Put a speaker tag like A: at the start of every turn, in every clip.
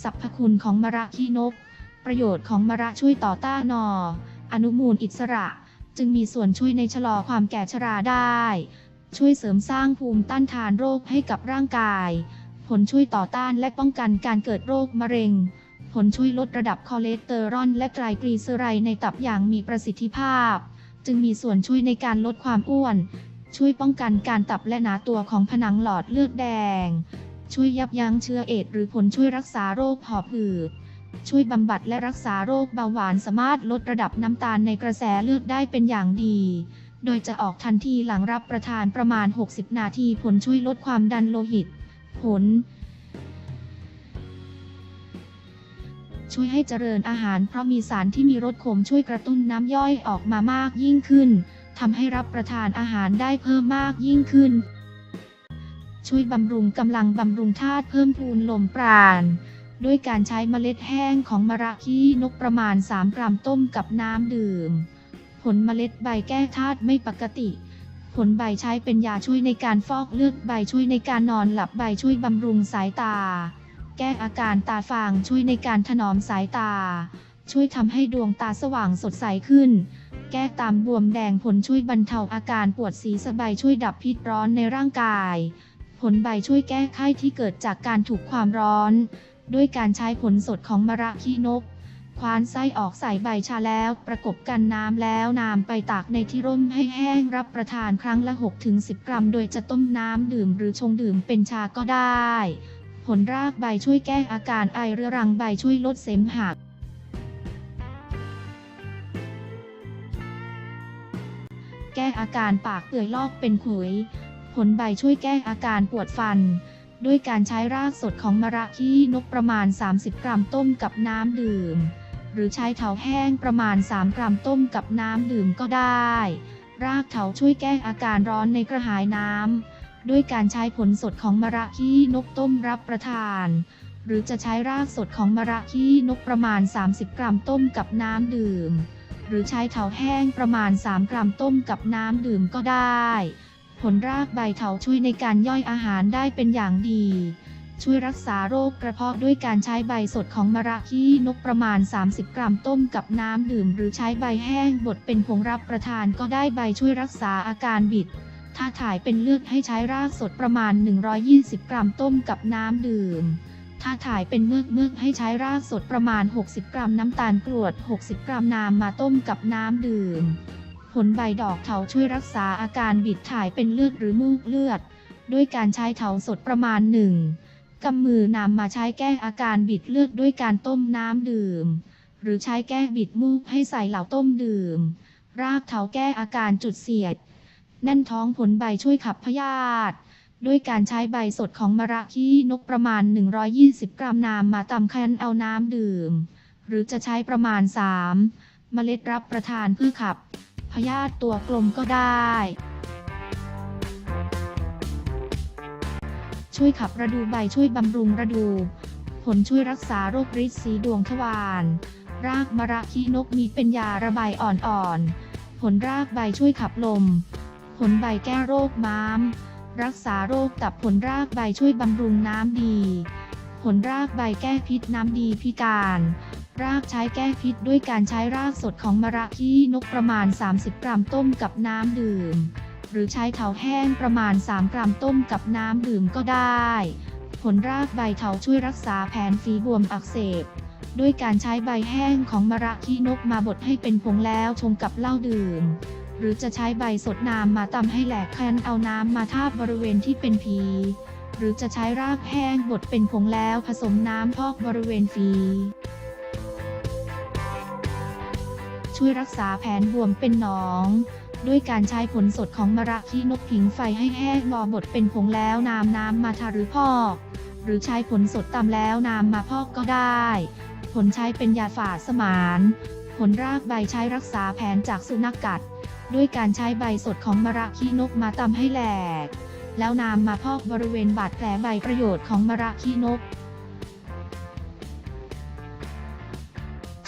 A: สรรพคุณของมะระขี้นกประโยชน์ของมะระช่วยต่อต้านอนุมูลอิสระจึงมีส่วนช่วยในชะลอความแก่ชราได้ช่วยเสริมสร้างภูมิต้านทานโรคให้กับร่างกายผลช่วยต่อต้านและป้องกันการเกิดโรคมะเร็งผลช่วยลดระดับคอเลสเตอรอลและไตรกลีเซอไรด์ในตับอย่างมีประสิทธิภาพจึงมีส่วนช่วยในการลดความอ้วนช่วยป้องกันการตับและหนาตัวของผนังหลอดเลือดแดงช่วยยับยั้งเชื้อเอดส์หรือผลช่วยรักษาโรคหอบหืดช่วยบำบัดและรักษาโรคเบาหวานสามารถลดระดับน้ำตาลในกระแสเลือดได้เป็นอย่างดีโดยจะออกทันทีหลังรับประทานประมาณ60นาทีผลช่วยลดความดันโลหิตผลช่วยให้เจริญอาหารเพราะมีสารที่มีรสขมช่วยกระตุ้นน้ำย่อยออกมามากยิ่งขึ้นทำให้รับประทานอาหารได้เพิ่มมากยิ่งขึ้นช่วยบำรุงกำลังบำรุงธาตุเพิ่มพูนลมปราณด้วยการใช้เมล็ดแห้งของมะระขี้นกประมาณ3 กรัมต้มกับน้ำดื่มผลเมล็ดใบแก้ธาตุไม่ปกติผลใบใช้เป็นยาช่วยในการฟอกเลือดใบช่วยในการนอนหลับใบช่วยบำรุงสายตาแก้อาการตาฟางช่วยในการถนอมสายตาช่วยทำให้ดวงตาสว่างสดใสขึ้นแก้ตามบวมแดงผลช่วยบรรเทาอาการปวดศีรษะใบช่วยดับพิษร้อนในร่างกายผลใบช่วยแก้ไข้ที่เกิดจากการถูกความร้อนด้วยการใช้ผลสดของมะระขี้นกคว้านไส้ออกใส่ใบชาแล้วประกบกันน้ำแล้วนำไปตากในที่ร่มให้แห้งรับประทานครั้งละ 6-10 กรัมโดยจะต้มน้ำดื่มหรือชงดื่มเป็นชาก็ได้ผลรากใบช่วยแก้อาการไอเรื้อรังใบช่วยลดเสมหะแก้อาการปากเปื่อยลอกเป็นขุยผลใบช่วยแก้อาการปวดฟันด้วยการใช้รากสดของมะระขี้นกประมาณ30 กรัมต้มกับน้ำดื่มหรือใช้เถาแห้งประมาณ3 กรัมต้มกับน้ำดื่มก็ได้รากเถาช่วยแก้อาการร้อนในกระหายน้ำด้วยการใช้ผลสดของมะระขี้นกต้มรับประทานหรือจะใช้รากสดของมะระขี้นกประมาณ30 กรัมต้มกับน้ำดื่มหรือใช้เถาแห้งประมาณ3 กรัมต้มกับน้ำดื่มก็ได้ผลรากใบเถาช่วยในการย่อยอาหารได้เป็นอย่างดีช่วยรักษาโรคกระเพาะด้วยการใช้ใบสดของมะระขี้นกประมาณ30 กรัมต้มกับน้ำดื่มหรือใช้ใบแห้งบดเป็นผงรับประทานก็ได้ใบช่วยรักษาอาการบิดถ้าถ่ายเป็นเลือดให้ใช้รากสดประมาณ120 กรัมต้มกับน้ำดื่มถ้าถ่ายเป็นเมือกให้ใช้รากสดประมาณ60 กรัมน้ำตาลกรวด60 กรัมน้ำมาต้มกับน้ำดื่มผลใบดอกเถาช่วยรักษาอาการบิดถ่ายเป็นเลือดหรือมูกเลือดด้วยการใช้เถาสดประมาณ1 กำมือนำมาใช้แก้อาการบิดเลือดด้วยการต้มน้ำดื่มหรือใช้แก้บิดมูกให้ใส่เหล่าต้มดื่มรากเถาแก้อาการจุดเสียดแน่นท้องผลใบช่วยขับพยาธิด้วยการใช้ใบสดของมะระขี้นกประมาณ120 กรัมนำมาตำคั้นเอาน้ำดื่มหรือจะใช้ประมาณ3 เมล็ดรับประทานเพื่อขับพยาธิตัวกลมก็ได้ช่วยขับระดูใบช่วยบำรุงระดูผลช่วยรักษาโรคริดสีดวงทวารรากมะระขี้นกมีเป็นยาระบายอ่อนๆผลรากใบช่วยขับลมผลใบแก้โรคม้ามรักษาโรคตับผลรากใบช่วยบำรุงน้ำดีผลรากใบแก้พิษน้ำดีพิการรากใช้แก้พิษด้วยการใช้รากสดของมะระขี้นกประมาณ30 กรัมต้มกับน้ำดื่มหรือใช้เถาแห้งประมาณ3 กรัมต้มกับน้ำดื่มก็ได้ผลรากใบเถาช่วยรักษาแผลฝีบวมอักเสบด้วยการใช้ใบแห้งของมะระขี้นกมาบดให้เป็นผงแล้วชงกับเหล้าดื่มหรือจะใช้ใบสดน้ำมาตำให้แหลกคั้นเอาน้ำมาทาบบริเวณที่เป็นฝีหรือจะใช้รากแห้งบดเป็นผงแล้วผสมน้ำพอกบริเวณฝีช่วยรักษาแผลบวมเป็นหนองด้วยการใช้ผลสดของมะระขี้นกผิงไฟให้แห้งรอบดเป็นผงแล้วนำน้ำมาทาหรือพอกหรือใช้ผลสดตำแล้วนำมาพอกก็ได้ผลใช้เป็นยาฝาดสมานผลรากใบใช้รักษาแผลจากสุนัขกัดด้วยการใช้ใบสดของมะระขี้นกมาตำให้แหลกแล้วนำมาพอกบริเวณบาดแผลใบประโยชน์ของมะระขี้นก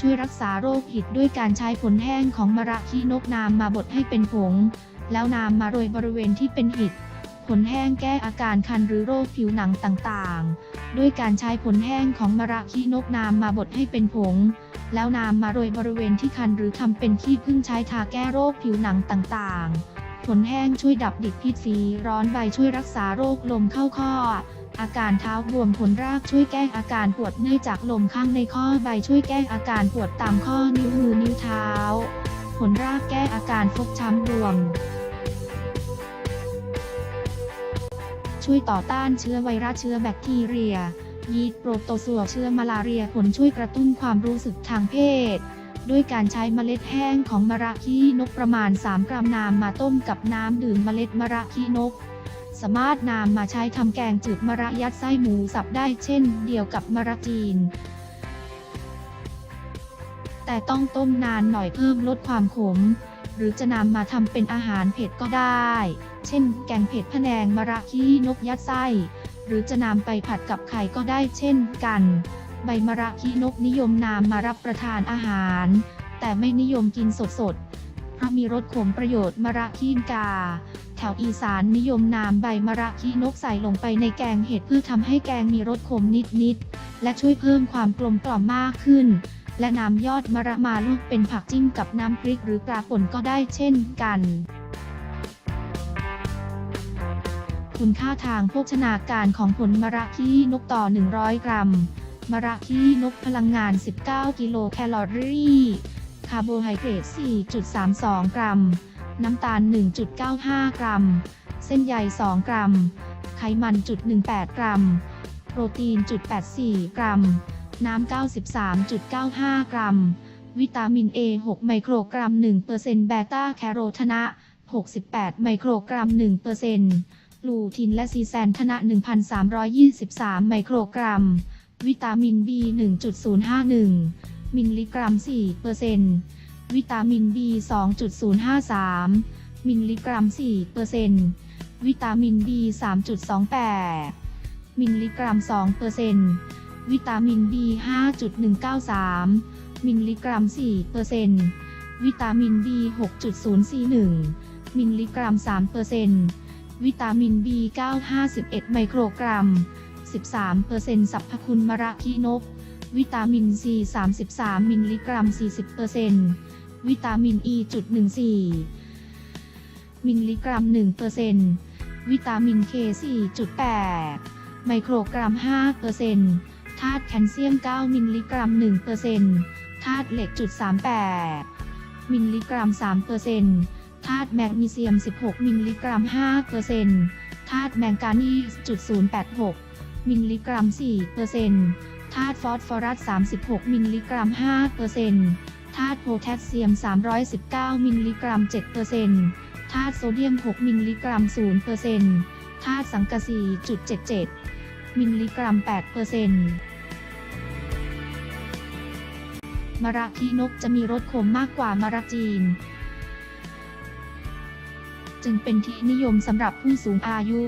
A: ช่วยรักษาโรคหิดด้วยการใช้ผลแห้งของมะระขี้นกนำมาบดให้เป็นผงแล้วนำมาโรยบริเวณที่เป็นหิดผ ลแห้งแก้อาการคันหรือโรคผิวหนังต่างๆด้วยการใช้ผลแห้งของมะระขี้นกนำมาบดให้เป็นผงแล้วนำมาโรยบริเวณที่คันหรือทำเป็นขี้ผึ้งใช้ทาแก้โรคผิวหนังต่างๆผลแห้งช่วยดับดิดพิษฝีร้อนใบช่วยรักษาโรคลมเข้าข้ออาการเท้าบวมผลรากช่วยแก้อาการปวดเนื่องจากลมข้างในข้อใบช่วยแก้อาการปวดตามข้อนิ้วมือนิ้วเท้าผลรากแก้อาการฟกช้ำบวมช่วยต่อต้านเชื้อไวรัสเชื้อแบคทีเรียยีสต์โปรโตซัวเชื้อมาลาเรียผลช่วยกระตุ้นความรู้สึกทางเพศด้วยการใช้เมล็ดแห้งของมะระขี้นกประมาณ3 กรัมนำมาต้มกับน้ำดื่มเมล็ดมะระขี้นกสามารถนำมาใช้ทำแกงจืดมะระยัดไส้หมูสับได้เช่นเดียวกับมะระจีนแต่ต้องต้มนานหน่อยเพิ่มลดความขมหรือจะนำมาทำเป็นอาหารเผ็ดก็ได้เช่นแกงเผ็ดพะแนงมะระขี้นกยัดไส้หรือจะนำไปผัดกับไข่ก็ได้เช่นกันใบมะระขี้นกนิยมนำมารับประทานอาหารแต่ไม่นิยมกินสดๆเพราะมีรสขมประโยชน์มะระขี้กาแถวอีสานนิยมนำใบมะระขี้นกใส่ลงไปในแกงเห็ดเพื่อทำให้แกงมีรสขมนิดๆและช่วยเพิ่มความกลมกล่อมมากขึ้นและนำยอดมะระมาลวกเป็นผักจิ้มกับน้ำพริกหรือปลาป่นก็ได้เช่นกันคุณค่าทางโภชนาการของผลมะระขี้นกต่อ100 กรัมมะระขี้นกพลังงาน19 กิโลแคลอรี่คาร์โบไฮเดรต 4.32 กรัมน้ำตาล 1.95 กรัมเส้นใย2 กรัมไขมัน 1.18 กรัมโปรตีน 0.84 กรัมน้ำ 93.95 กรัมวิตามิน A 6 ไมโครกรัม 1% เบต้าแคโรทีน68 ไมโครกรัม 1%ลูทินและซีแซนทนะ 1,323 ไมโครกรัมวิตามิน B 1.051 มิลลิกรัม 4%วิตามิน B 2.053 มิลลิกรัม 4%วิตามิน B 3.28 มิลลิกรัม 2%วิตามิน B 5.193 มิลลิกรัม 4%วิตามิน B 6.041 มิลลิกรัม 3%วิตามิน B 951 ไมโครกรัม 13% สรรพคุณมะระขี้นกวิตามิน C 33 มิลลิกรัม 40% วิตามิน E 1.14 มิลลิกรัม 1%วิตามิน K 4.8 ไมโครกรัม 5%ธาตุแคลเซียม 9 มิลลิกรัม 1%ธาตุเหล็ก 0.38 มิลลิกรัม 3%ธาตุแมกนีเซียม 16 มิลลิกรัม 5%ธาตุแมงกานีส 0.86 มิลลิกรัม 4%ธาตุฟอสฟอรัส 36 มิลลิกรัม 5%ธาตุโพแทสเซียม 319 มิลลิกรัม 7%ธาตุโซเดียม 6 มิลลิกรัม 0%ธาตุสังกะสี 0.77 มิลลิกรัม 8%มะระขี้นกจะมีรสขมมากกว่ามะระจีนจึงเป็นที่นิยมสำหรับผู้สูงอายุ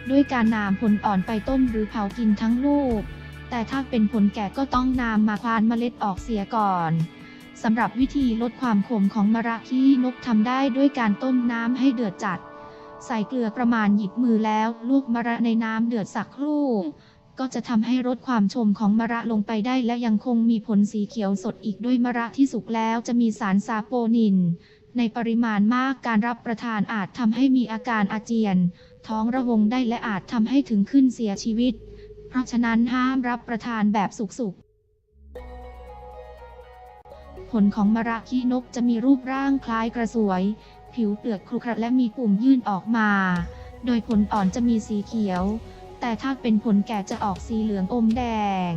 A: ด้วยการนำผลอ่อนไปต้มหรือเผากินทั้งลูกแต่ถ้าเป็นผลแก่ก็ต้องนำมาควานเมล็ดออกเสียก่อนสำหรับวิธีลดความขมของมะระขี้นกทำได้ด้วยการต้มน้ำให้เดือดจัดใส่เกลือประมาณหยิบมือแล้วลวกมะระในน้ำเดือดสักครู่ก็จะทำให้ลดความฉ่ำของมะระลงไปได้และยังคงมีผลสีเขียวสดอีกด้วยมะระที่สุกแล้วจะมีสารซาโปนินในปริมาณมากการรับประทานอาจทำให้มีอาการอาเจียนท้องระวงได้และอาจทำให้ถึงขึ้นเสียชีวิตเพราะฉะนั้นห้ามรับประทานแบบสุกๆผลของมะระขี้นกจะมีรูปร่างคล้ายกระสวยผิวเปลือกขรุขระและมีปุ่มยื่นออกมาโดยผลอ่อนจะมีสีเขียวแต่ถ้าเป็นผลแก่จะออกสีเหลืองอมแดง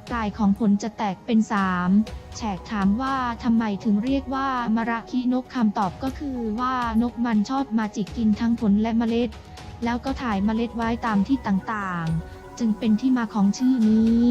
A: ปลายของผลจะแตกเป็น3แฉกถามว่าทำไมถึงเรียกว่ามะระขี้นกคำตอบก็คือว่านกมันชอบมาจิกกินทั้งผลและเมล็ดแล้วก็ถ่ายเมล็ดไว้ตามที่ต่างๆจึงเป็นที่มาของชื่อนี้